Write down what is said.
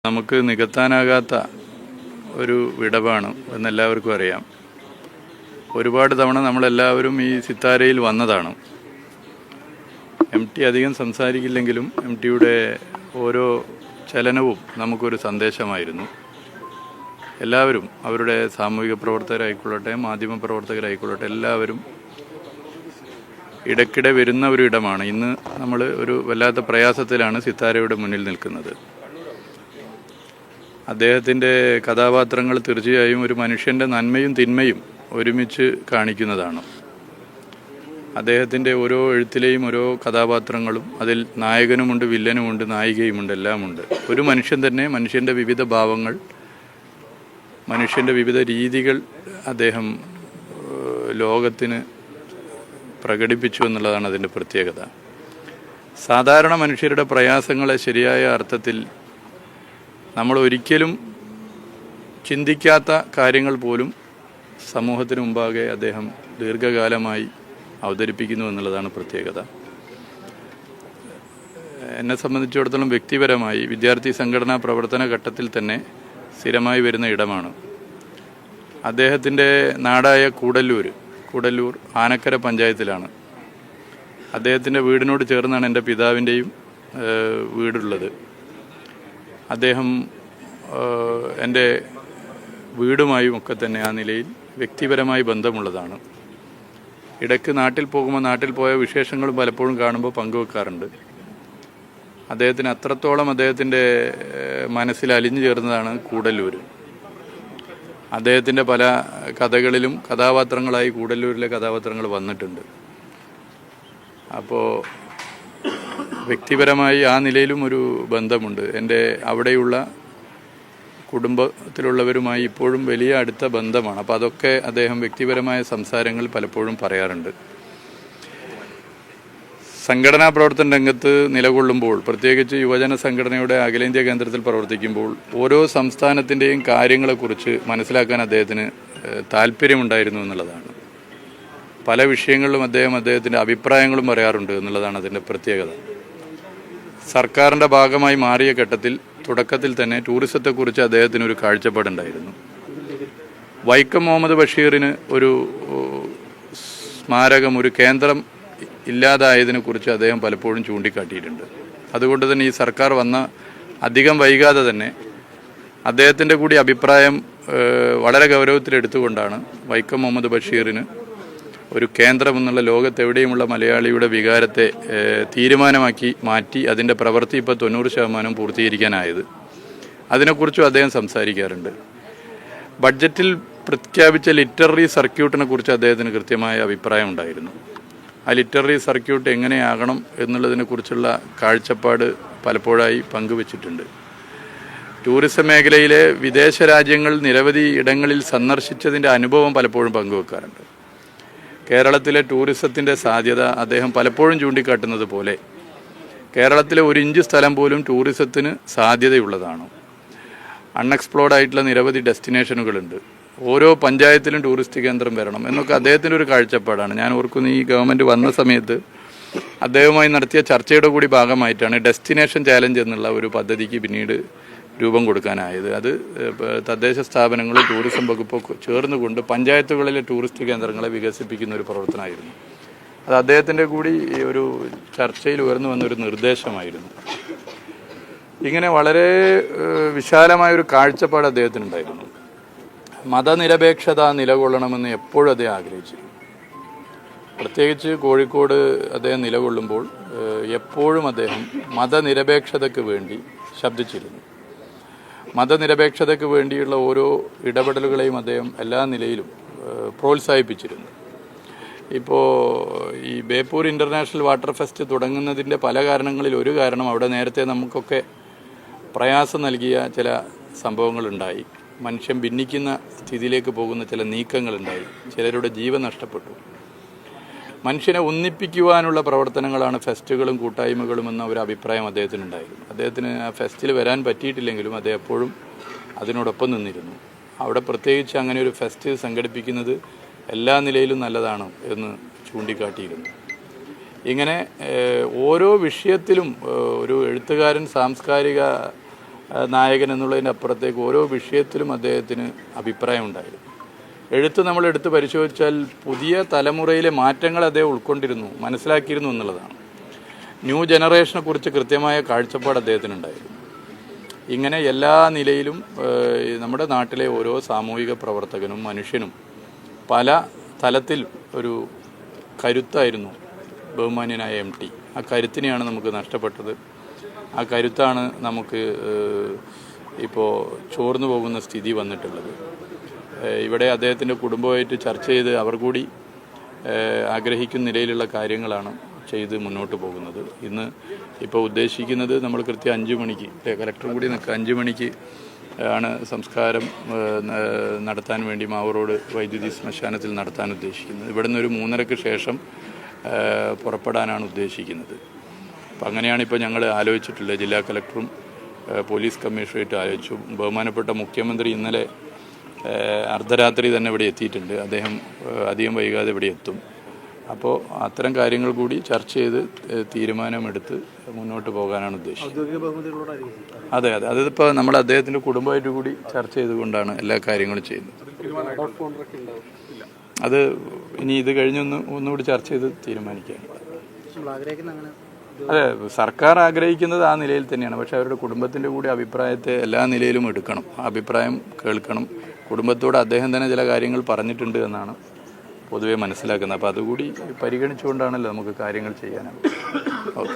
നമുക്ക് നികത്താനാകാത്ത ഒരു വിടവാണ് എന്നെല്ലാവർക്കും അറിയാം. ഒരുപാട് തവണ നമ്മളെല്ലാവരും ഈ സിത്താരയിൽ വന്നതാണ്. MT അധികം സംസാരിക്കില്ലെങ്കിലും MTയുടെ ഓരോ ചലനവും നമുക്കൊരു സന്ദേശമായിരുന്നു. എല്ലാവരും അവരുടെ സാമൂഹിക പ്രവർത്തകരായിക്കൊള്ളട്ടെ, മാധ്യമ പ്രവർത്തകരായിക്കൊള്ളട്ടെ, എല്ലാവരും ഇടയ്ക്കിടെ വരുന്ന ഒരു ഇടമാണ്. ഇന്ന് നമ്മൾ ഒരു വല്ലാത്ത പ്രയാസത്തിലാണ് സിത്താരയുടെ മുന്നിൽ നിൽക്കുന്നത്. അദ്ദേഹത്തിൻ്റെ കഥാപാത്രങ്ങൾ തീർച്ചയായും ഒരു മനുഷ്യൻ്റെ നന്മയും തിന്മയും ഒരുമിച്ച് കാണിക്കുന്നതാണ്. അദ്ദേഹത്തിൻ്റെ ഓരോ എഴുത്തിലെയും ഓരോ കഥാപാത്രങ്ങളും അതിൽ നായകനുമുണ്ട്, വില്ലനുമുണ്ട്, നായികയുമുണ്ട്, എല്ലാമുണ്ട്. ഒരു മനുഷ്യൻ തന്നെ, മനുഷ്യൻ്റെ വിവിധ ഭാവങ്ങൾ, മനുഷ്യൻ്റെ വിവിധ രീതികൾ അദ്ദേഹം ലോകത്തിന് പ്രകടിപ്പിച്ചു എന്നുള്ളതാണ് അതിൻ്റെ പ്രത്യേകത. സാധാരണ മനുഷ്യരുടെ പ്രയാസങ്ങളെ ശരിയായ അർത്ഥത്തിൽ നമ്മൾ ഒരിക്കലും ചിന്തിക്കാത്ത കാര്യങ്ങൾ പോലും സമൂഹത്തിന് മുമ്പാകെ അദ്ദേഹം ദീർഘകാലമായി അവതരിപ്പിക്കുന്നു എന്നുള്ളതാണ് പ്രത്യേകത. എന്നെ സംബന്ധിച്ചിടത്തോളം വ്യക്തിപരമായി വിദ്യാർത്ഥി സംഘടനാ പ്രവർത്തന ഘട്ടത്തിൽ തന്നെ സ്ഥിരമായി വരുന്ന ഇടമാണ്. അദ്ദേഹത്തിൻ്റെ നാടായ കൂടല്ലൂർ ആനക്കര പഞ്ചായത്തിലാണ്. അദ്ദേഹത്തിൻ്റെ വീടിനോട് ചേർന്നാണ് എൻ്റെ പിതാവിൻ്റെയും വീടുള്ളത്. അദ്ദേഹം എൻ്റെ വീടുമായും ഒക്കെ തന്നെ ആ നിലയിൽ വ്യക്തിപരമായി ബന്ധമുള്ളതാണ്. ഇടയ്ക്ക് നാട്ടിൽ പോകുമ്പോൾ നാട്ടിൽ പോയ വിശേഷങ്ങളും പലപ്പോഴും കാണുമ്പോൾ പങ്കുവെക്കാറുണ്ട്. അദ്ദേഹത്തിന് അത്രത്തോളം അദ്ദേഹത്തിൻ്റെ മനസ്സിൽ അലിഞ്ഞു ചേർന്നതാണ് കൂടല്ലൂർ. അദ്ദേഹത്തിൻ്റെ പല കഥകളിലും കഥാപാത്രങ്ങളായി കൂടല്ലൂരിലെ കഥാപാത്രങ്ങൾ വന്നിട്ടുണ്ട്. അപ്പോൾ വ്യക്തിപരമായി ആ നിലയിലും ഒരു ബന്ധമുണ്ട്. എൻ്റെ അവിടെയുള്ള കുടുംബത്തിലുള്ളവരുമായി ഇപ്പോഴും വലിയ അടുത്ത ബന്ധമാണ്. അപ്പോൾ അതൊക്കെ അദ്ദേഹം വ്യക്തിപരമായ സംസാരങ്ങൾ പലപ്പോഴും പറയാറുണ്ട്. സംഘടനാ പ്രവർത്തന രംഗത്ത് നിലകൊള്ളുമ്പോൾ, പ്രത്യേകിച്ച് യുവജന സംഘടനയുടെ അഖിലേന്ത്യാ കേന്ദ്രത്തിൽ പ്രവർത്തിക്കുമ്പോൾ, ഓരോ സംസ്ഥാനത്തിൻ്റെയും കാര്യങ്ങളെക്കുറിച്ച് മനസ്സിലാക്കാൻ അദ്ദേഹത്തിന് താല്പര്യമുണ്ടായിരുന്നു എന്നുള്ളതാണ്. പല വിഷയങ്ങളിലും അദ്ദേഹത്തിൻ്റെ അഭിപ്രായങ്ങളും പറയാറുണ്ട് എന്നുള്ളതാണ് അതിൻ്റെ പ്രത്യേകത. സർക്കാരിൻ്റെ ഭാഗമായി മാറിയ ഘട്ടത്തിൽ തുടക്കത്തിൽ തന്നെ ടൂറിസത്തെക്കുറിച്ച് അദ്ദേഹത്തിനൊരു കാഴ്ചപ്പാടുണ്ടായിരുന്നു. വൈക്കം മുഹമ്മദ് ബഷീറിന് ഒരു സ്മാരകം, ഒരു കേന്ദ്രം ഇല്ലാതായതിനെക്കുറിച്ച് അദ്ദേഹം പലപ്പോഴും ചൂണ്ടിക്കാട്ടിയിട്ടുണ്ട്. അതുകൊണ്ട് തന്നെ ഈ സർക്കാർ വന്ന അധികം വൈകാതെ തന്നെ അദ്ദേഹത്തിൻ്റെ കൂടി അഭിപ്രായം വളരെ ഗൗരവത്തിലെടുത്തുകൊണ്ടാണ് വൈക്കം മുഹമ്മദ് ബഷീറിന് ഒരു കേന്ദ്രമെന്നുള്ള ലോകത്തെവിടെയുമുള്ള മലയാളിയുടെ വികാരത്തെ തീരുമാനമാക്കി മാറ്റി അതിൻ്റെ പ്രവൃത്തി ഇപ്പോൾ 90% പൂർത്തീകരിക്കാനായത്. അതിനെക്കുറിച്ചും അദ്ദേഹം സംസാരിക്കാറുണ്ട്. ബഡ്ജറ്റിൽ പ്രഖ്യാപിച്ച ലിറ്റററി സർക്യൂട്ടിനെ കുറിച്ച് അദ്ദേഹത്തിന് കൃത്യമായ അഭിപ്രായം ഉണ്ടായിരുന്നു. ആ ലിറ്റററി സർക്യൂട്ട് എങ്ങനെയാകണം എന്നുള്ളതിനെക്കുറിച്ചുള്ള കാഴ്ചപ്പാട് പലപ്പോഴായി പങ്കുവച്ചിട്ടുണ്ട്. ടൂറിസം മേഖലയിലെ വിദേശ രാജ്യങ്ങൾ നിരവധി ഇടങ്ങളിൽ സന്ദർശിച്ചതിൻ്റെ അനുഭവം പലപ്പോഴും പങ്കുവെക്കാറുണ്ട്. കേരളത്തിലെ ടൂറിസത്തിൻ്റെ സാധ്യത അദ്ദേഹം പലപ്പോഴും ചൂണ്ടിക്കാട്ടുന്നത് പോലെ കേരളത്തിലെ 1 ഇഞ്ച് സ്ഥലം പോലും ടൂറിസത്തിന് സാധ്യതയുള്ളതാണ്. അൺഎക്സ്പ്ലോർഡ് ആയിട്ടുള്ള നിരവധി ഡെസ്റ്റിനേഷനുകളുണ്ട്. ഓരോ പഞ്ചായത്തിലും ടൂറിസ്റ്റ് കേന്ദ്രം വരണം എന്നൊക്കെ അദ്ദേഹത്തിൻ്റെ ഒരു കാഴ്ചപ്പാടാണ്. ഞാൻ ഓർക്കുന്നു, ഈ ഗവൺമെൻറ് വന്ന സമയത്ത് അദ്ദേഹവുമായി നടത്തിയ ചർച്ചയുടെ കൂടി ഭാഗമായിട്ടാണ് ഡെസ്റ്റിനേഷൻ ചാലഞ്ച് എന്നുള്ള ഒരു പദ്ധതിക്ക് പിന്നീട് രൂപം കൊടുക്കാനായത്. അത് തദ്ദേശ സ്ഥാപനങ്ങളും ടൂറിസം വകുപ്പൊക്കെ ചേർന്നുകൊണ്ട് പഞ്ചായത്തുകളിലെ ടൂറിസ്റ്റ് കേന്ദ്രങ്ങളെ വികസിപ്പിക്കുന്ന ഒരു പ്രവർത്തനമായിരുന്നു. അത് അദ്ദേഹത്തിൻ്റെ കൂടി ഒരു ചർച്ചയിൽ ഉയർന്നു വന്നൊരു നിർദ്ദേശമായിരുന്നു. ഇങ്ങനെ വളരെ വിശാലമായൊരു കാഴ്ചപ്പാട് അദ്ദേഹത്തിനുണ്ടായിരുന്നു. മതനിരപേക്ഷത നിലകൊള്ളണമെന്ന് എപ്പോഴും അദ്ദേഹം ആഗ്രഹിച്ചിരുന്നു. പ്രത്യേകിച്ച് കോഴിക്കോട് അദ്ദേഹം നിലകൊള്ളുമ്പോൾ എപ്പോഴും അദ്ദേഹം മതനിരപേക്ഷതയ്ക്ക് വേണ്ടി ശബ്ദിച്ചിരുന്നു. മതനിരപേക്ഷതയ്ക്ക് വേണ്ടിയുള്ള ഓരോ ഇടപെടലുകളെയും അദ്ദേഹം എല്ലാ നിലയിലും പ്രോത്സാഹിപ്പിച്ചിരുന്നു. ഇപ്പോൾ ഈ ബേപ്പൂർ ഇൻ്റർനാഷണൽ വാട്ടർ ഫെസ്റ്റ് തുടങ്ങുന്നതിൻ്റെ പല കാരണങ്ങളിൽ ഒരു കാരണം അവിടെ നേരത്തെ നമുക്കൊക്കെ പ്രയാസം നൽകിയ ചില സംഭവങ്ങളുണ്ടായി. മനുഷ്യൻ ഭിന്നിക്കുന്ന സ്ഥിതിയിലേക്ക് പോകുന്ന ചില നീക്കങ്ങളുണ്ടായി. ചിലരുടെ ജീവൻ നഷ്ടപ്പെട്ടു. മനുഷ്യനെ ഒന്നിപ്പിക്കുവാനുള്ള പ്രവർത്തനങ്ങളാണ് ഫെസ്റ്റുകളും കൂട്ടായ്മകളും എന്ന ഒരു അഭിപ്രായം അദ്ദേഹത്തിനുണ്ടായിരുന്നു. അദ്ദേഹത്തിന് ആ ഫെസ്റ്റിൽ വരാൻ പറ്റിയിട്ടില്ലെങ്കിലും അദ്ദേഹം എപ്പോഴും അതിനോടൊപ്പം നിന്നിരുന്നു. അവിടെ പ്രത്യേകിച്ച് അങ്ങനെ ഒരു ഫെസ്റ്റ് സംഘടിപ്പിക്കുന്നത് എല്ലാ നിലയിലും നല്ലതാണ് എന്ന് ചൂണ്ടിക്കാട്ടിയിരുന്നു. ഇങ്ങനെ ഓരോ വിഷയത്തിലും ഒരു എഴുത്തുകാരൻ സാംസ്കാരിക നായകൻ എന്നുള്ളതിൻ്റെ അപ്പുറത്തേക്ക് ഓരോ വിഷയത്തിലും അദ്ദേഹത്തിന് അഭിപ്രായമുണ്ടായിരുന്നു. എഴുത്ത് നമ്മൾ എടുത്ത് പരിശോധിച്ചാൽ പുതിയ തലമുറയിലെ മാറ്റങ്ങൾ അദ്ദേഹം ഉൾക്കൊണ്ടിരുന്നു, മനസ്സിലാക്കിയിരുന്നു എന്നുള്ളതാണ്. ന്യൂ ജനറേഷനെ കുറിച്ച് കൃത്യമായ കാഴ്ചപ്പാട് അദ്ദേഹത്തിനുണ്ടായിരുന്നു. ഇങ്ങനെ എല്ലാ നിലയിലും നമ്മുടെ നാട്ടിലെ ഓരോ സാമൂഹിക പ്രവർത്തകനും മനുഷ്യനും പല തലത്തിൽ ഒരു കരുത്തായിരുന്നു ബഹുമാന്യനായ MT. ആ കരുത്തിനെയാണ് നമുക്ക് നഷ്ടപ്പെട്ടത്. ആ കരുത്താണ് നമുക്ക് ഇപ്പോൾ ചോർന്നു പോകുന്ന സ്ഥിതി വന്നിട്ടുള്ളത്. ഇവിടെ അദ്ദേഹത്തിൻ്റെ കുടുംബമായിട്ട് ചർച്ച ചെയ്ത് അവർ കൂടി ആഗ്രഹിക്കുന്ന നിലയിലുള്ള കാര്യങ്ങളാണ് ചെയ്ത് മുന്നോട്ട് പോകുന്നത്. ഇന്ന് ഇപ്പോൾ ഉദ്ദേശിക്കുന്നത് നമ്മൾ കൃത്യം 5 മണിക്ക് കലക്ടറും കൂടി 5 മണിക്ക് ആണ് സംസ്കാരം നടത്താൻ വേണ്ടി മാവൂർ വൈദ്യുതി ശ്മശാനത്തിൽ നടത്താൻ ഉദ്ദേശിക്കുന്നത്. ഇവിടെ നിന്ന് ഒരു 3:30 ശേഷം പുറപ്പെടാനാണ് ഉദ്ദേശിക്കുന്നത്. അപ്പം അങ്ങനെയാണ് ഇപ്പോൾ ഞങ്ങൾ ആലോചിച്ചിട്ടുള്ളത്. ജില്ലാ കലക്ടറും പോലീസ് കമ്മീഷണറേറ്റും ആലോചിച്ചു. ബഹുമാനപ്പെട്ട മുഖ്യമന്ത്രി ഇന്നലെ അർദ്ധരാത്രി തന്നെ ഇവിടെ എത്തിയിട്ടുണ്ട്. അദ്ദേഹം അധികം വൈകാതെ ഇവിടെ എത്തും. അപ്പോൾ അത്തരം കാര്യങ്ങൾ കൂടി ചർച്ച ചെയ്ത് തീരുമാനമെടുത്ത് മുന്നോട്ട് പോകാനാണ് ഉദ്ദേശിച്ചത്. അതെ, അതിപ്പോൾ നമ്മൾ അദ്ദേഹത്തിൻ്റെ കുടുംബമായിട്ട് കൂടി ചർച്ച ചെയ്തുകൊണ്ടാണ് എല്ലാ കാര്യങ്ങളും ചെയ്യുന്നത്. അത് ഇനി ഇത് ഒന്നുകൂടി ചർച്ച ചെയ്ത് തീരുമാനിക്കാൻ. അതെ, സർക്കാർ ആഗ്രഹിക്കുന്നത് ആ നിലയിൽ തന്നെയാണ്. പക്ഷേ അവരുടെ കുടുംബത്തിൻ്റെ കൂടി അഭിപ്രായത്തെ എല്ലാ നിലയിലും എടുക്കണം, അഭിപ്രായം കേൾക്കണം. കുടുംബത്തോട് അദ്ദേഹം തന്നെ ചില കാര്യങ്ങൾ പറഞ്ഞിട്ടുണ്ട് എന്നാണ് പൊതുവെ മനസ്സിലാക്കുന്നത്. അപ്പോൾ അതുകൂടി പരിഗണിച്ചുകൊണ്ടാണല്ലോ നമുക്ക് കാര്യങ്ങൾ ചെയ്യാനാണ്. ഓക്കെ.